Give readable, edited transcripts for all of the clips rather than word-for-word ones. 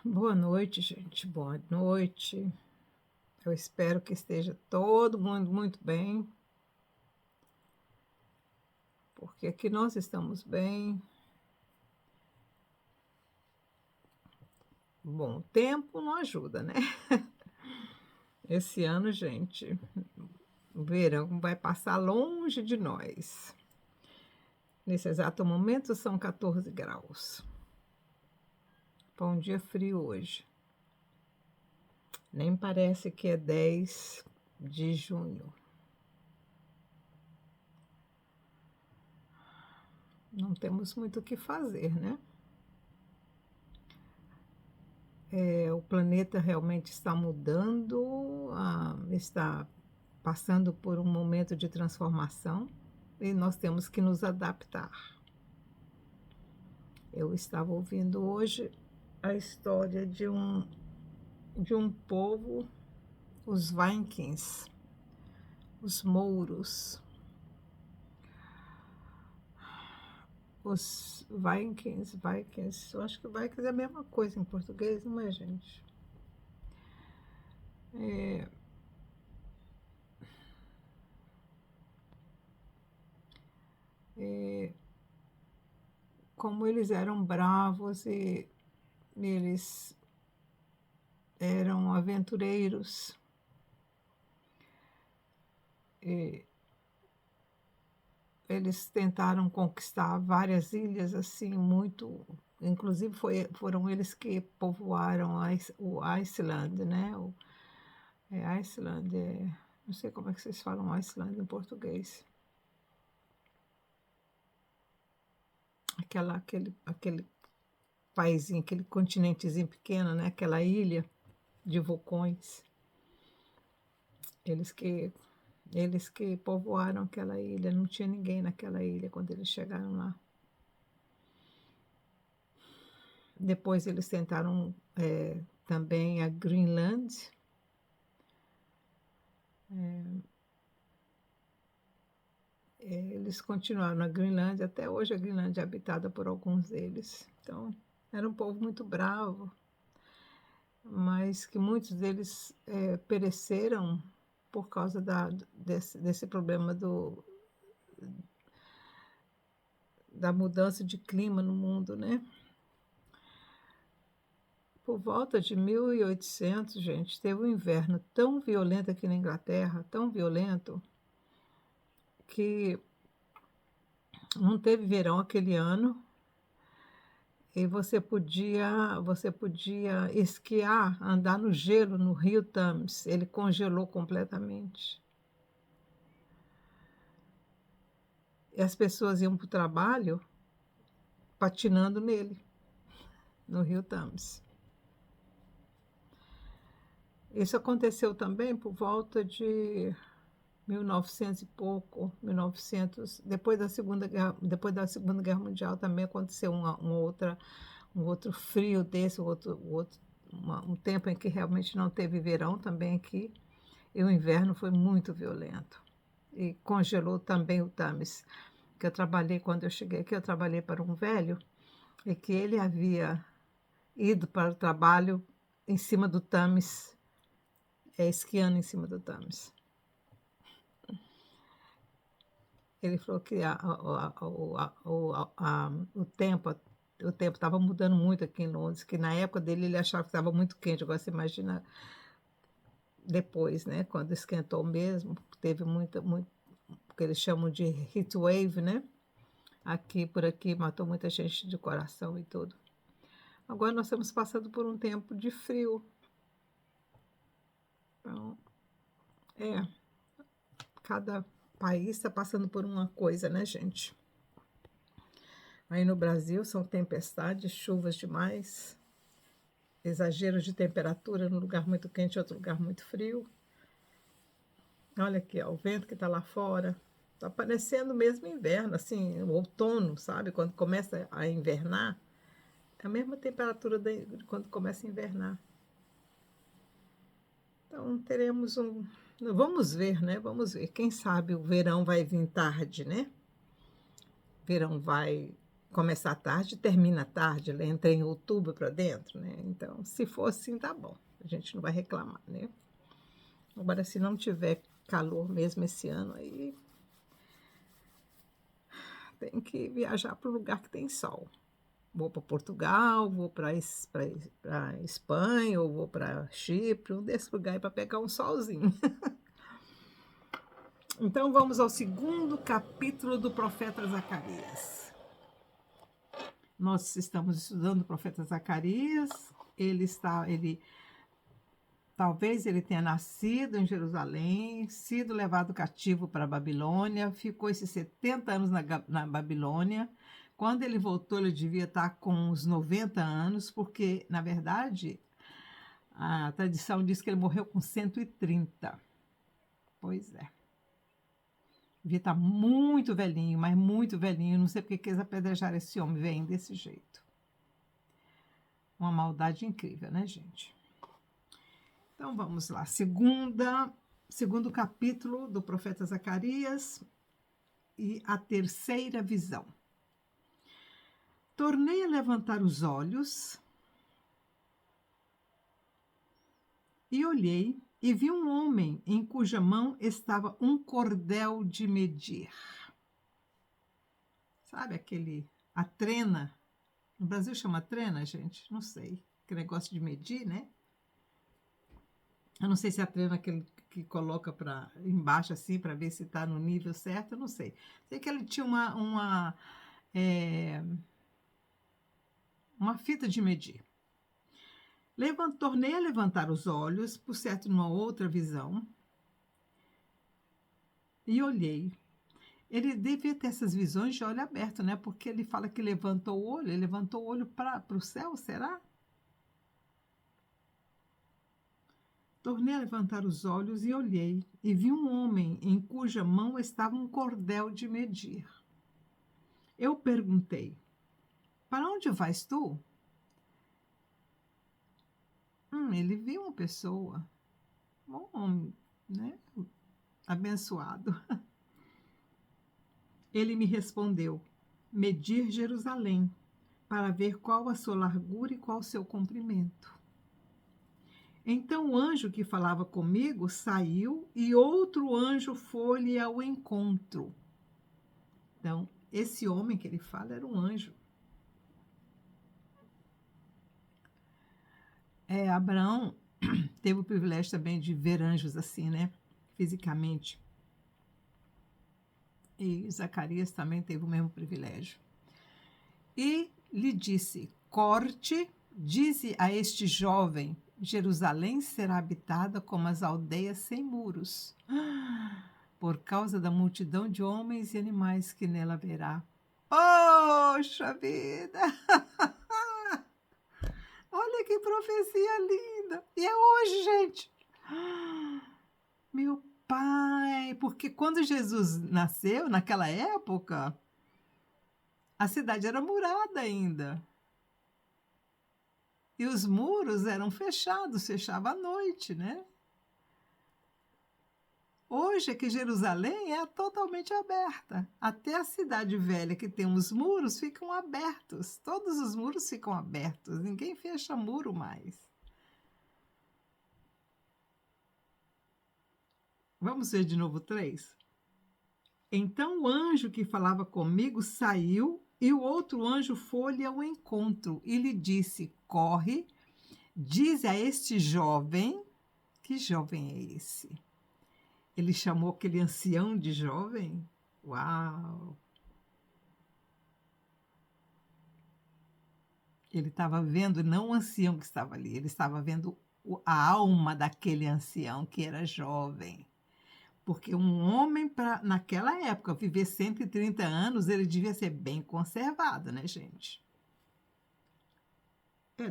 Boa noite, gente. Boa noite. Eu espero que esteja todo mundo muito bem, porque aqui nós estamos bem. Bom, o tempo não ajuda, né? Esse ano, gente, o verão vai passar longe de nós. Nesse exato momento são 14 graus. Foi um dia frio hoje. Nem parece que é 10 de junho. Não temos muito o que fazer, né? O planeta realmente está mudando, está passando por um momento de transformação e nós temos que nos adaptar. Eu estava ouvindo hoje a história de um povo, os Vikings, os mouros. Os Vikings, eu acho que Vikings é a mesma coisa em português, não é, gente? É, é, como eles eram bravos e eles eram aventureiros. E eles tentaram conquistar várias ilhas, assim, muito. Inclusive, foram eles que povoaram o Iceland, né? Iceland, não sei como é que vocês falam Iceland em português. Aquele paizinho, aquele continentezinho pequeno, né? Aquela ilha de vulcões. Eles que, eles que povoaram aquela ilha, não tinha ninguém naquela ilha quando eles chegaram lá. Depois eles tentaram também a Greenland. Eles continuaram na Greenlândia, até hoje a Greenlândia é habitada por alguns deles. Então, era um povo muito bravo, mas que muitos deles pereceram por causa desse problema da mudança de clima no mundo, né? Por volta de 1800, gente, teve um inverno tão violento aqui na Inglaterra, tão violento, que não teve verão aquele ano e você podia esquiar, andar no gelo no rio Thames. Ele congelou completamente. E as pessoas iam para o trabalho patinando nele, no rio Thames. Isso aconteceu também por volta de 1900 e pouco, 1900, depois da Segunda Guerra Mundial também aconteceu um outro frio desse, um tempo em que realmente não teve verão também aqui, e o inverno foi muito violento. E congelou também o Thames, que eu trabalhei, quando eu cheguei aqui, eu trabalhei para um velho, e que ele havia ido para o trabalho em cima do Thames, esquiando em cima do Thames. Ele falou que o tempo estava mudando muito aqui em Londres, que na época dele ele achava que estava muito quente. Agora você imagina depois, né? Quando esquentou mesmo, teve muito, o que eles chamam de heat wave, né? Por aqui, matou muita gente de coração e tudo. Agora nós estamos passando por um tempo de frio. Então, cada país está passando por uma coisa, né, gente? Aí no Brasil são tempestades, chuvas demais, exageros de temperatura num lugar muito quente, outro lugar muito frio. Olha aqui, ó, o vento que está lá fora. Está parecendo mesmo inverno, assim, o outono, sabe? Quando começa a invernar, é a mesma temperatura de quando começa a invernar. Então teremos um. Vamos ver, né? Vamos ver. Quem sabe o verão vai vir tarde, né? O verão vai começar tarde, termina tarde, ela entra em outubro para dentro, né? Então, se for assim, tá bom. A gente não vai reclamar, né? Agora, se não tiver calor mesmo esse ano, aí tem que viajar para um lugar que tem sol. Vou para Portugal, vou para Espanha, ou vou para Chipre, um desses lugares para pegar um solzinho. Então, vamos ao segundo capítulo do profeta Zacarias. Nós estamos estudando o profeta Zacarias. Talvez ele tenha nascido em Jerusalém, sido levado cativo para a Babilônia, ficou esses 70 anos na Babilônia. Quando ele voltou, ele devia estar com uns 90 anos, porque, na verdade, a tradição diz que ele morreu com 130. Pois é. Devia estar muito velhinho, mas muito velhinho. Não sei porque quis apedrejar esse homem, vem desse jeito. Uma maldade incrível, né, gente? Então, vamos lá. Segundo capítulo do profeta Zacarias e a terceira visão. Tornei a levantar os olhos e olhei e vi um homem em cuja mão estava um cordel de medir. Sabe a trena? No Brasil chama trena, gente? Não sei. Que negócio de medir, né? Eu não sei se a trena que coloca para embaixo assim para ver se está no nível certo, eu não sei. Sei que ele tinha uma fita de medir. Tornei a levantar os olhos, por certo, numa outra visão, e olhei. Ele devia ter essas visões de olho aberto, né? Porque ele fala que levantou o olho, ele levantou o olho para o céu, será? Tornei a levantar os olhos e olhei, e vi um homem em cuja mão estava um cordel de medir. Eu perguntei: para onde vais tu? Ele viu uma pessoa, um homem, né? Abençoado. Ele me respondeu: medir Jerusalém, para ver qual a sua largura e qual o seu comprimento. Então o anjo que falava comigo saiu e outro anjo foi-lhe ao encontro. Então, esse homem que ele fala era um anjo. Abraão teve o privilégio também de ver anjos assim, né? Fisicamente. E Zacarias também teve o mesmo privilégio. E lhe disse: corte, dize a este jovem, Jerusalém será habitada como as aldeias sem muros, por causa da multidão de homens e animais que nela haverá. Poxa vida! Olha que profecia linda! E é hoje, gente! Meu pai! Porque quando Jesus nasceu, naquela época, a cidade era murada ainda. E os muros eram fechados, fechava à noite, né? Hoje é que Jerusalém é totalmente aberta. Até a cidade velha que tem os muros ficam abertos. Todos os muros ficam abertos. Ninguém fecha muro mais. Vamos ver de novo 3? Então o anjo que falava comigo saiu e o outro anjo foi-lhe ao encontro e lhe disse: corre, dize a este jovem. Que jovem é esse? Ele chamou aquele ancião de jovem? Uau! Ele estava vendo não o ancião que estava ali, ele estava vendo a alma daquele ancião que era jovem. Porque um homem, naquela época, viver 130 anos, ele devia ser bem conservado, né, gente?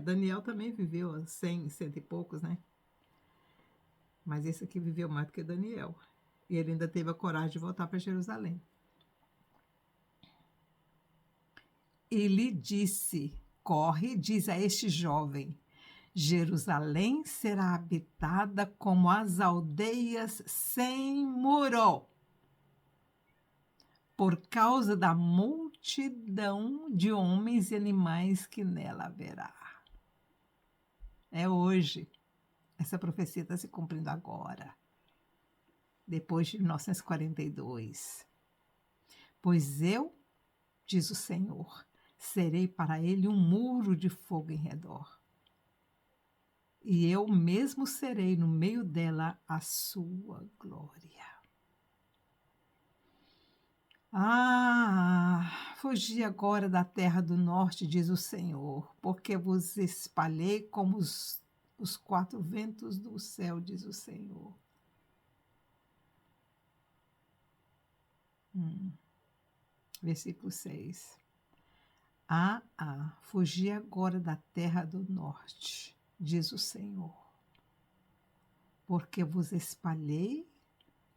Daniel também viveu 100 e poucos, né? Mas esse aqui viveu mais do que Daniel. E ele ainda teve a coragem de voltar para Jerusalém. Ele disse: corre, diz a este jovem, Jerusalém será habitada como as aldeias sem muro, por causa da multidão multidão de homens e animais que nela haverá. É hoje. Essa profecia está se cumprindo agora, depois de 1942. Pois eu, diz o Senhor, serei para ele um muro de fogo em redor. E eu mesmo serei no meio dela a sua glória. Fugi agora da terra do norte, diz o Senhor, porque vos espalhei como os quatro ventos do céu, diz o Senhor. Versículo 6. Fugi agora da terra do norte, diz o Senhor, porque vos espalhei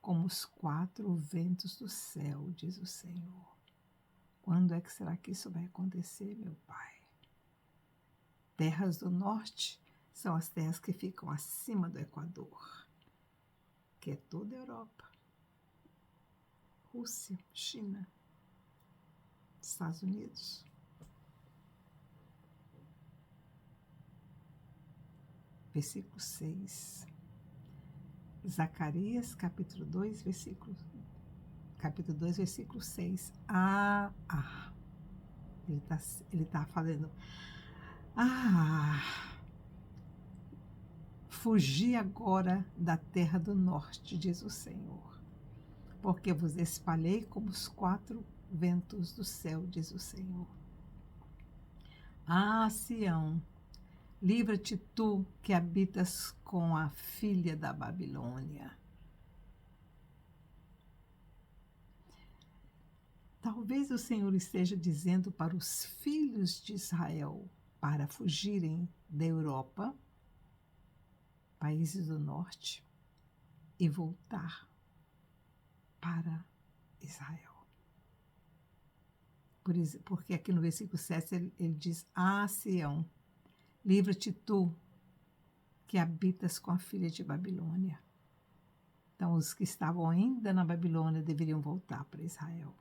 como os quatro ventos do céu, diz o Senhor. Quando é que será que isso vai acontecer, meu Pai? Terras do norte são as terras que ficam acima do Equador, que é toda a Europa, Rússia, China, Estados Unidos. Versículo 6. Zacarias, capítulo 2, versículo 6. Ele tá falando. Fugi agora da terra do norte, diz o Senhor, porque vos espalhei como os quatro ventos do céu, diz o Senhor. Sião, livra-te tu que habitas com a filha da Babilônia. Talvez o Senhor esteja dizendo para os filhos de Israel para fugirem da Europa, países do norte, e voltar para Israel. Porque aqui no versículo 7 ele diz: Sião, livra-te tu que habitas com a filha de Babilônia. Então, os que estavam ainda na Babilônia deveriam voltar para Israel.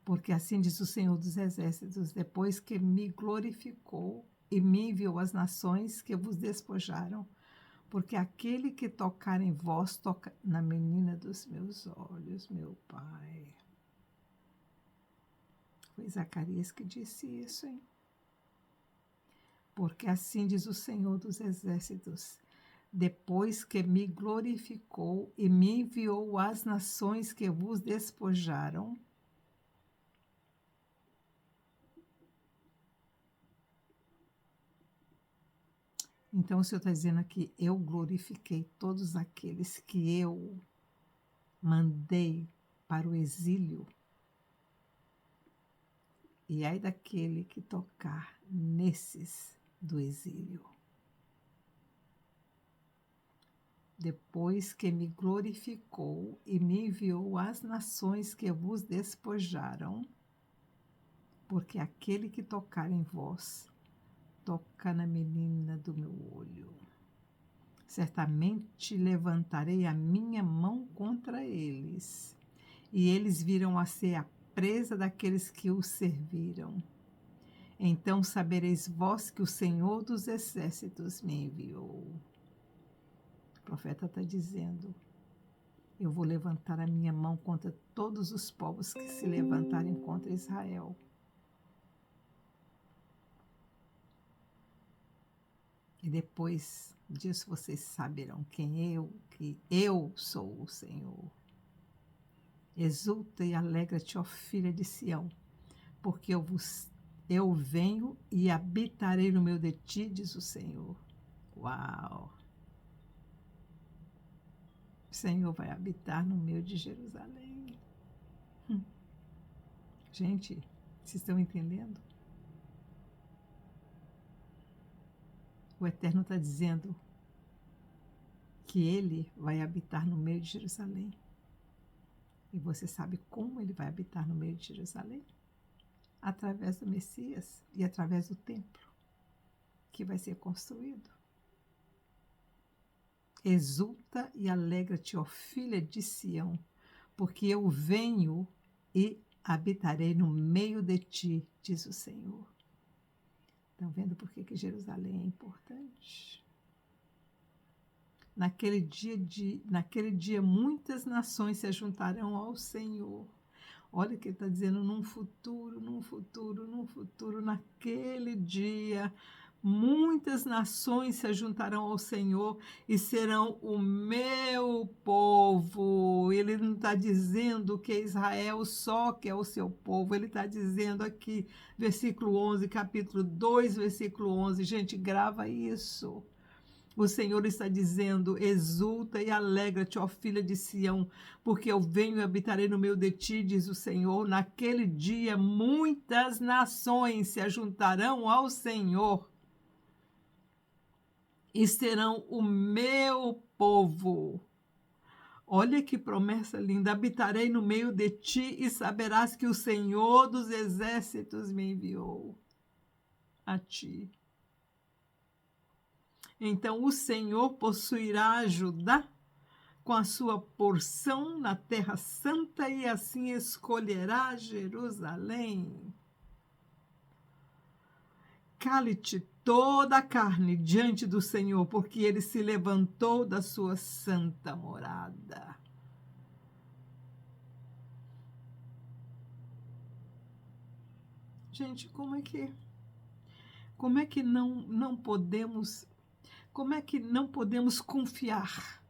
Porque assim diz o Senhor dos Exércitos, depois que me glorificou e me enviou às nações que vos despojaram, porque aquele que tocar em vós toca na menina dos meus olhos, meu Pai. Foi Zacarias que disse isso, hein? Porque assim diz o Senhor dos Exércitos, depois que me glorificou e me enviou às nações que vos despojaram, então o Senhor está dizendo aqui, eu glorifiquei todos aqueles que eu mandei para o exílio, e ai daquele que tocar nesses do exílio. Depois que me glorificou e me enviou às nações que vos despojaram, porque aquele que tocar em vós, toca na menina do meu olho. Certamente levantarei a minha mão contra eles, e eles virão a ser a presa daqueles que os serviram. Então sabereis vós que o Senhor dos Exércitos me enviou. O profeta está dizendo, eu vou levantar a minha mão contra todos os povos que se levantarem contra Israel. E depois disso vocês saberão que eu sou o Senhor. Exulta e alegra-te, ó filha de Sião, porque eu venho e habitarei no meio de ti, diz o Senhor. Uau! O Senhor vai habitar no meio de Jerusalém. Gente, vocês estão entendendo? O Eterno está dizendo que Ele vai habitar no meio de Jerusalém. E você sabe como Ele vai habitar no meio de Jerusalém? Através do Messias e através do templo que vai ser construído. Exulta e alegra-te, ó filha de Sião, porque eu venho e habitarei no meio de ti, diz o Senhor. Estão vendo por que Jerusalém é importante? Naquele dia, muitas nações se juntarão ao Senhor. Olha o que ele está dizendo, num futuro, naquele dia, muitas nações se juntarão ao Senhor e serão o meu povo. Ele não está dizendo que é Israel só que é o seu povo, ele está dizendo aqui, versículo 11, capítulo 2, versículo 11, gente, grava isso. O Senhor está dizendo, exulta e alegra-te, ó filha de Sião, porque eu venho e habitarei no meio de ti, diz o Senhor. Naquele dia, muitas nações se ajuntarão ao Senhor e serão o meu povo. Olha que promessa linda, habitarei no meio de ti e saberás que o Senhor dos exércitos me enviou a ti. Então o Senhor possuirá Judá com a sua porção na terra santa e assim escolherá Jerusalém. Cale-te toda a carne diante do Senhor, porque ele se levantou da sua santa morada. Gente, como é que não podemos confiar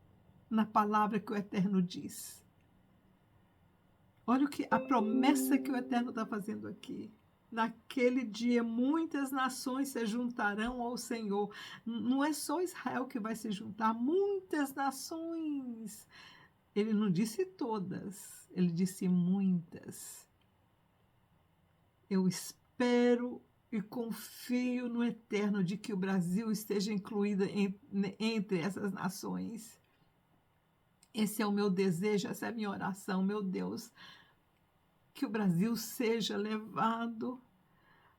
na palavra que o Eterno diz? Olha a promessa que o Eterno está fazendo aqui. Naquele dia, muitas nações se juntarão ao Senhor. Não é só Israel que vai se juntar, muitas nações. Ele não disse todas, ele disse muitas. Eu espero e confio no Eterno de que o Brasil esteja incluído entre essas nações. Esse é o meu desejo, essa é a minha oração, meu Deus, que o Brasil seja levado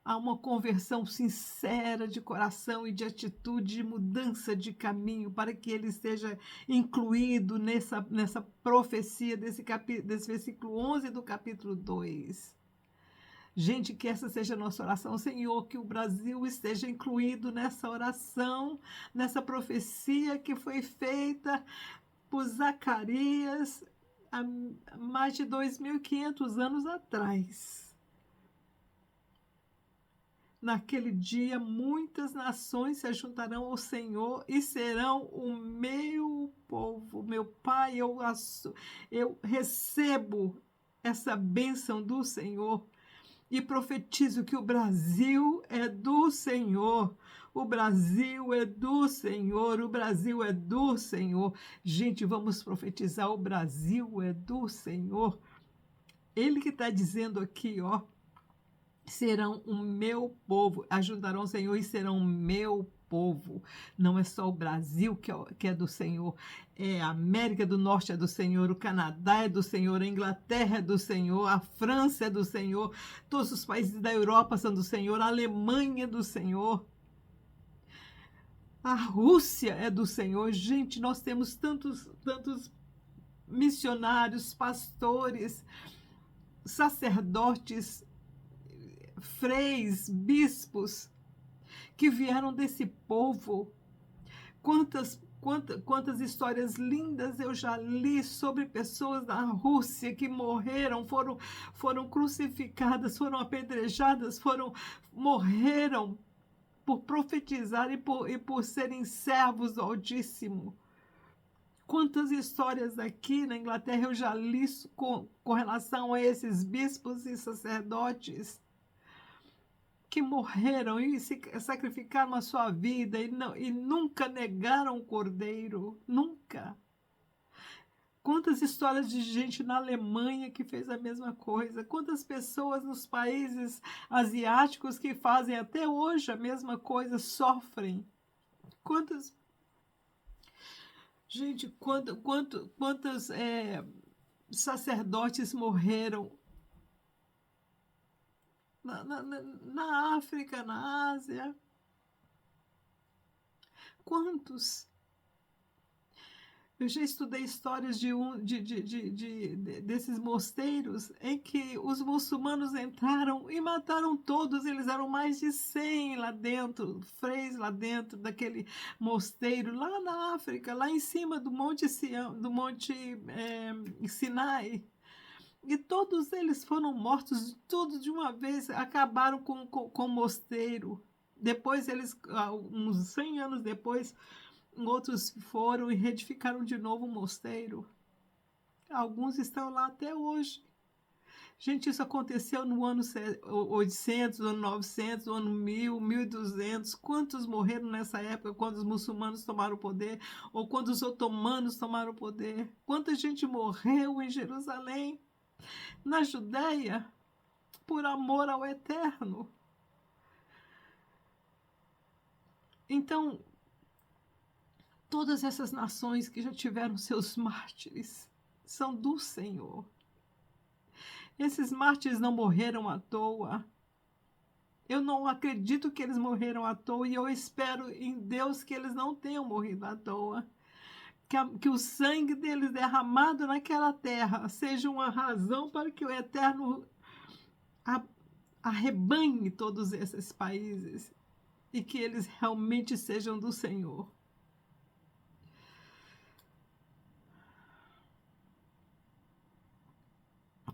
a uma conversão sincera de coração e de atitude, de mudança de caminho, para que ele seja incluído nessa profecia desse versículo 11 do capítulo 2. Gente, que essa seja a nossa oração, Senhor, que o Brasil esteja incluído nessa oração, nessa profecia que foi feita por Zacarias há mais de 2.500 anos atrás. Naquele dia, muitas nações se juntarão ao Senhor e serão o meu povo. Meu Pai, eu recebo essa bênção do Senhor e profetizo que o Brasil é do Senhor. O Brasil é do Senhor, o Brasil é do Senhor. Gente, vamos profetizar, o Brasil é do Senhor. Ele que está dizendo aqui, ó, serão o meu povo, ajudarão o Senhor e serão o meu povo. Não é só o Brasil que é do Senhor, a América do Norte é do Senhor, o Canadá é do Senhor, a Inglaterra é do Senhor, a França é do Senhor, todos os países da Europa são do Senhor, a Alemanha é do Senhor, a Rússia é do Senhor. Gente, nós temos tantos missionários, pastores, sacerdotes, freis, bispos, que vieram desse povo. Quantas histórias lindas eu já li sobre pessoas da Rússia que morreram, foram crucificadas, foram apedrejadas, morreram por profetizar e por serem servos do Altíssimo. Quantas histórias aqui na Inglaterra eu já li com relação a esses bispos e sacerdotes que morreram e sacrificaram a sua vida e nunca negaram o Cordeiro, nunca. Quantas histórias de gente na Alemanha que fez a mesma coisa, quantas pessoas nos países asiáticos que fazem até hoje a mesma coisa, sofrem. Gente, quantos sacerdotes morreram na África, na Ásia. Quantos? Eu já estudei histórias desses mosteiros em que os muçulmanos entraram e mataram todos. Eles eram mais de 100 lá dentro, freis lá dentro daquele mosteiro, lá na África, lá em cima do Monte Sião, do Monte Sinai. E todos eles foram mortos, todos de uma vez, acabaram com o mosteiro. Depois eles, uns 100 anos depois, outros foram e reedificaram de novo o mosteiro. Alguns estão lá até hoje. Gente, isso aconteceu no ano 800, no ano 900, no ano 1000, 1200. Quantos morreram nessa época quando os muçulmanos tomaram o poder? Ou quando os otomanos tomaram o poder? Quanta gente morreu em Jerusalém, na Judéia, por amor ao Eterno? Então, todas essas nações que já tiveram seus mártires são do Senhor. Esses mártires não morreram à toa. Eu não acredito que eles morreram à toa e eu espero em Deus que eles não tenham morrido à toa. Que o sangue deles derramado naquela terra seja uma razão para que o Eterno arrebanhe todos esses países e que eles realmente sejam do Senhor.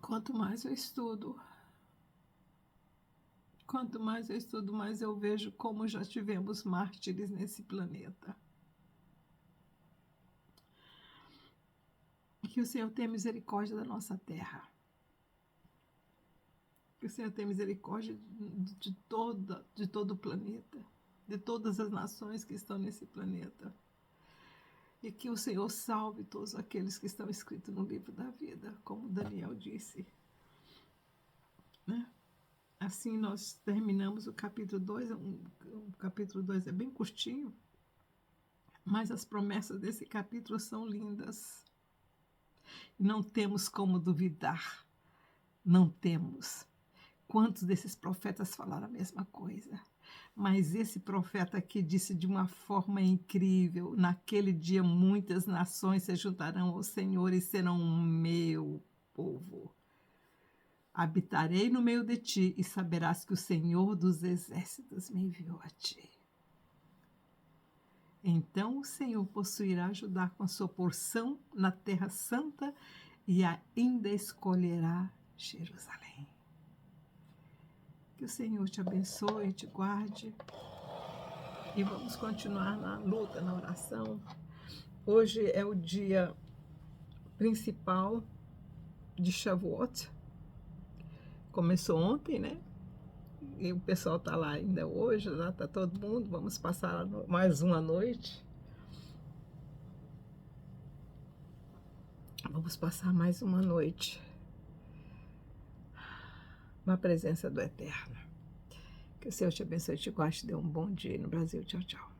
Quanto mais eu estudo, mais eu vejo como já tivemos mártires nesse planeta. Que o Senhor tenha misericórdia da nossa terra. Que o Senhor tenha misericórdia de todo o planeta, de todas as nações que estão nesse planeta. E que o Senhor salve todos aqueles que estão escritos no livro da vida, como Daniel disse. Né? Assim nós terminamos o capítulo 2. O capítulo 2 é bem curtinho, mas as promessas desse capítulo são lindas. Não temos como duvidar. Não temos. Quantos desses profetas falaram a mesma coisa? Mas esse profeta aqui disse de uma forma incrível: naquele dia muitas nações se juntarão ao Senhor e serão meu povo. Habitarei no meio de ti e saberás que o Senhor dos exércitos me enviou a ti. Então o Senhor possuirá Judá com a sua porção na terra santa e ainda escolherá Jerusalém. Que o Senhor te abençoe, te guarde. E vamos continuar na luta, na oração. Hoje é o dia principal de Shavuot. Começou ontem, né? E o pessoal está lá ainda hoje, lá está todo mundo. Vamos passar mais uma noite. Vamos passar mais uma noite na presença do Eterno. Que o Senhor te abençoe, te guarde, te dê um bom dia no Brasil. Tchau, tchau.